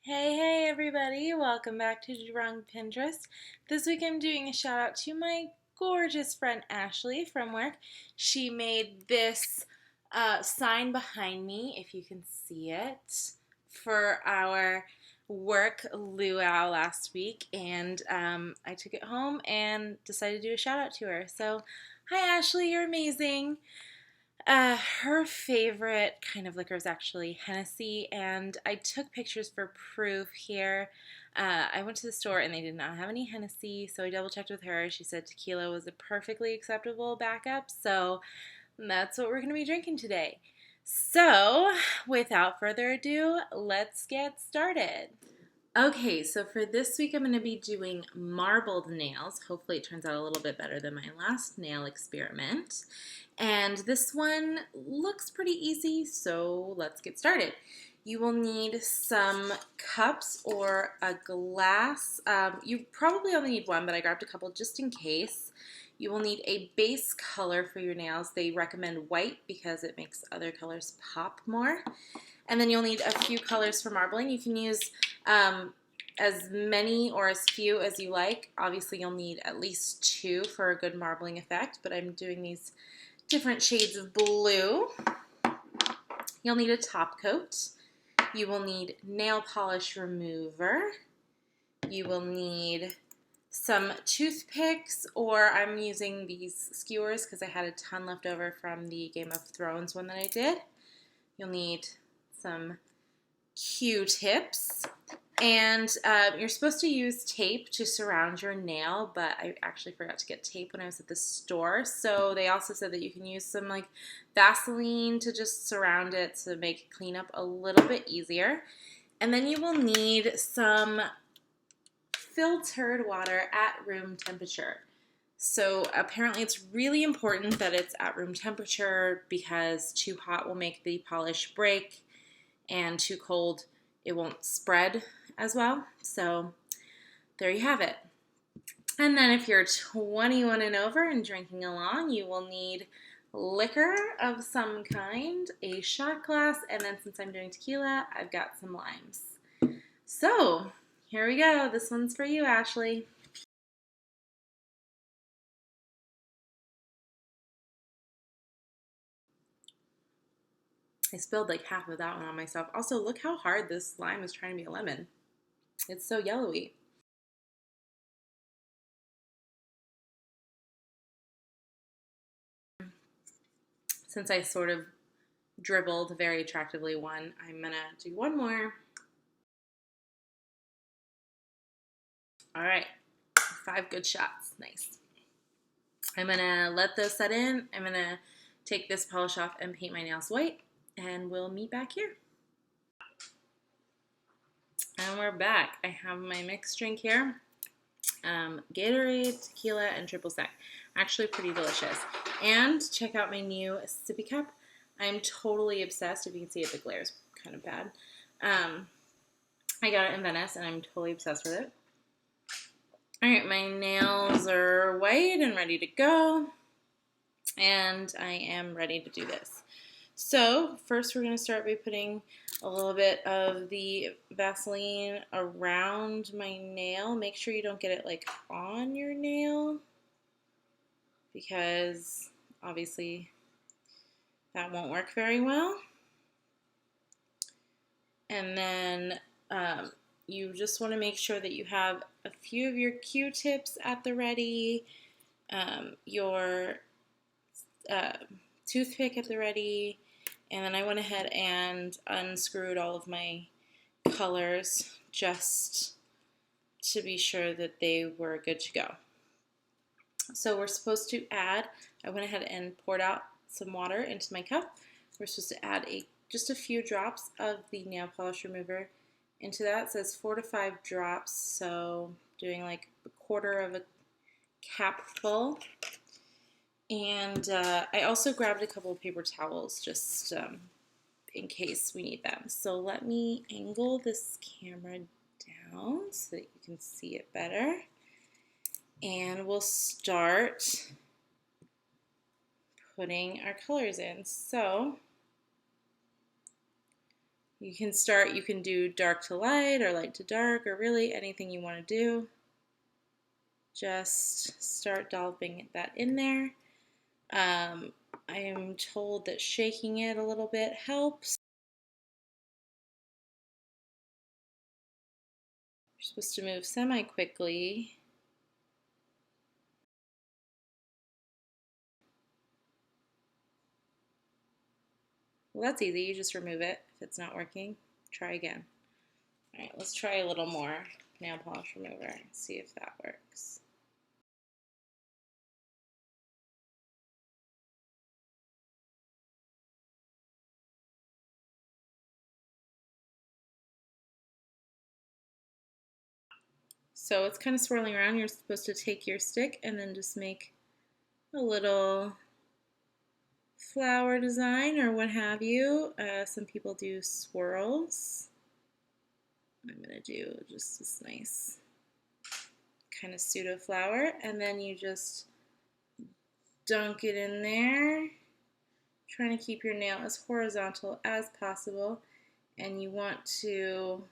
Hey everybody, welcome back to DRuNK Pinterest. This week I'm doing a shout out to my gorgeous friend Ashley from work. She made this sign behind me, if you can see it, for our work luau last week, and I took it home and decided to do a shout out to her. So, hi Ashley, you're amazing. Her favorite kind of liquor is actually Hennessy, and I took pictures for proof here. I went to the store and they did not have any Hennessy, so I double checked with her. She said tequila was a perfectly acceptable backup, so that's what we're going to be drinking today. So, without further ado, let's get started. Okay, so for this week I'm going to be doing marbled nails. Hopefully it turns out a little bit better than my last nail experiment. And this one looks pretty easy, so let's get started. You will need some cups or a glass. You probably only need one, but I grabbed a couple just in case. You will need a base color for your nails. They recommend white because it makes other colors pop more. And then you'll need a few colors for marbling. You can use as many or as few as you like. Obviously, you'll need at least 2 for a good marbling effect, but I'm doing these different shades of blue. You'll need a top coat. You will need nail polish remover. You will need some toothpicks, or I'm using these skewers because I had a ton left over from the Game of Thrones one that I did. You'll need some Q-tips, and you're supposed to use tape to surround your nail, but I actually forgot to get tape when I was at the store, so they also said that you can use some like Vaseline to just surround it to make cleanup a little bit easier. And then you will need some filtered water at room temperature. So apparently it's really important that it's at room temperature because too hot will make the polish break, and too cold it won't spread as well. So there you have it. And then if you're 21 and over and drinking along, you will need liquor of some kind, a shot glass, and then since I'm doing tequila, I've got some limes. So here we go. This one's for you, Ashley. I spilled like half of that one on myself. Also, look how hard this lime is trying to be a lemon. It's so yellowy. Since I sort of dribbled very attractively one, I'm gonna do one more. All right, 5 good shots, nice. I'm gonna let those set in. I'm gonna take this polish off and paint my nails white, and we'll meet back here. And we're back. I have my mixed drink here. Gatorade, tequila, and triple sec. Actually pretty delicious. And check out my new sippy cup. I'm totally obsessed. If you can see it, the glare is kind of bad. I got it in Venice, and I'm totally obsessed with it. Alright, my nails are white and ready to go. And I am ready to do this. So first we're going to start by putting a little bit of the Vaseline around my nail. Make sure you don't get it like on your nail, because obviously that won't work very well. And then you just want to make sure that you have a few of your Q-tips at the ready, your toothpick at the ready, and then I went ahead and unscrewed all of my colors just to be sure that they were good to go. So we're supposed to add, I went ahead and poured out some water into my cup. We're supposed to add just a few drops of the nail polish remover into that. It says 4 to 5 drops, so doing like a quarter of a cap full. And I also grabbed a couple of paper towels just in case we need them. So let me angle this camera down so that you can see it better. And we'll start putting our colors in. So You can do dark to light or light to dark or really anything you want to do. Just start dolloping that in there. I am told that shaking it a little bit helps. You're supposed to move semi-quickly. Well, that's easy. You just remove it if it's not working. Try again. All right, let's try a little more nail polish remover and see if that works. So it's kind of swirling around. You're supposed to take your stick and then just make a little flower design or what have you. Some people do swirls. I'm going to do just this nice kind of pseudo flower, and then you just dunk it in there, trying to keep your nail as horizontal as possible, and you want to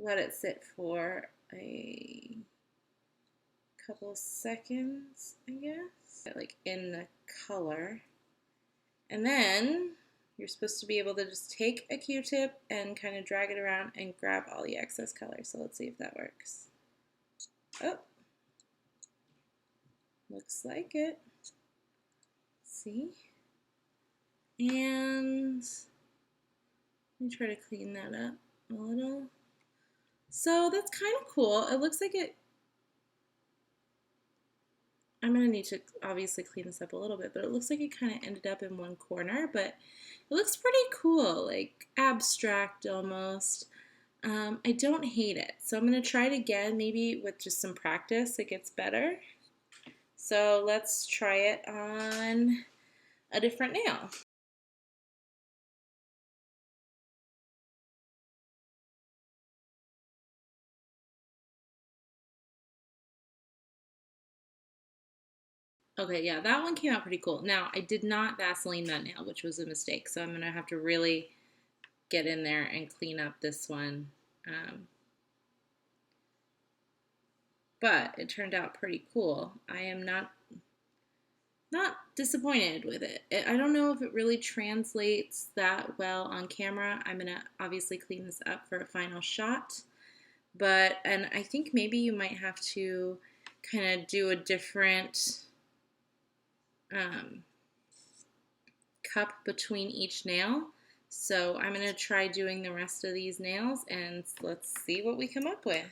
let it sit for a couple seconds, I guess, like in the color. And then you're supposed to be able to just take a Q-tip and kind of drag it around and grab all the excess color. So let's see if that works. Oh, looks like it. See? And let me try to clean that up a little. So that's kind of cool. It looks like it, I'm going to need to obviously clean this up a little bit, but it looks like it kind of ended up in one corner, but it looks pretty cool, like abstract almost. I don't hate it, so I'm going to try it again. Maybe with just some practice it gets better. So let's try it on a different nail. Okay, yeah, that one came out pretty cool. Now, I did not Vaseline that nail, which was a mistake, so I'm going to have to really get in there and clean up this one. But it turned out pretty cool. I am not disappointed with it. I don't know if it really translates that well on camera. I'm going to obviously clean this up for a final shot. And I think maybe you might have to kind of do a different cup between each nail. So I'm going to try doing the rest of these nails and let's see what we come up with.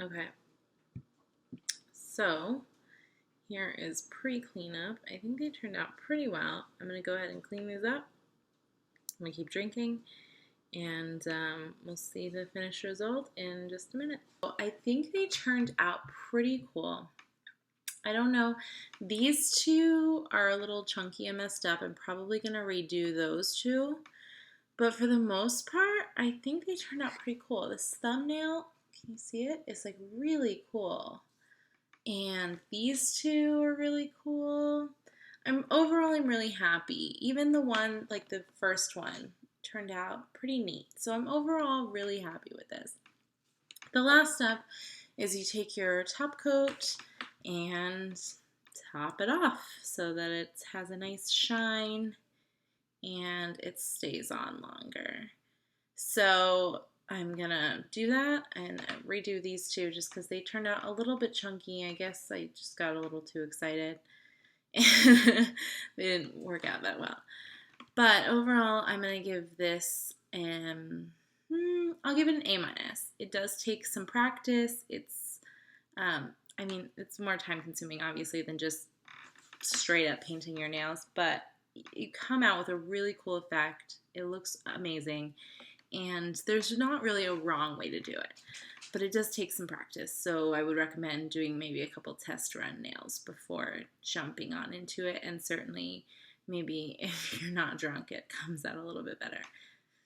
Okay, so here is pre-cleanup. I think they turned out pretty well. I'm going to go ahead and clean these up. I'm going to keep drinking, and we'll see the finished result in just a minute. So I think they turned out pretty cool. I don't know. These two are a little chunky and messed up. I'm probably going to redo those two. But for the most part, I think they turned out pretty cool. This thumbnail, can you see it? It's like really cool. And these two are really cool. I'm really happy. Even the one, like the first one, turned out pretty neat. So I'm overall really happy with this. The last step is you take your top coat and top it off so that it has a nice shine and it stays on longer. So I'm gonna do that and redo these two just because they turned out a little bit chunky. I guess I just got a little too excited. They didn't work out that well. But overall, I'm gonna give this I'll give it an A-. It does take some practice. It's I mean, it's more time consuming obviously than just straight up painting your nails, but you come out with a really cool effect. It looks amazing, and there's not really a wrong way to do it, but it does take some practice. So I would recommend doing maybe a couple test run nails before jumping on into it, and certainly maybe if you're not drunk, it comes out a little bit better.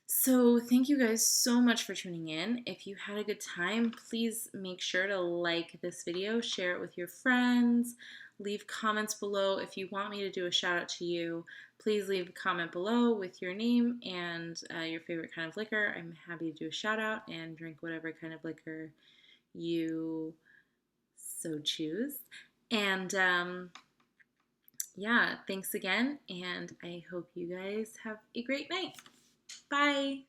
So thank you guys so much for tuning in. If you had a good time, please make sure to like this video, share it with your friends, leave comments below. If you want me to do a shout out to you, please leave a comment below with your name and your favorite kind of liquor. I'm happy to do a shout out and drink whatever kind of liquor you so choose. And yeah, thanks again, and I hope you guys have a great night. Bye.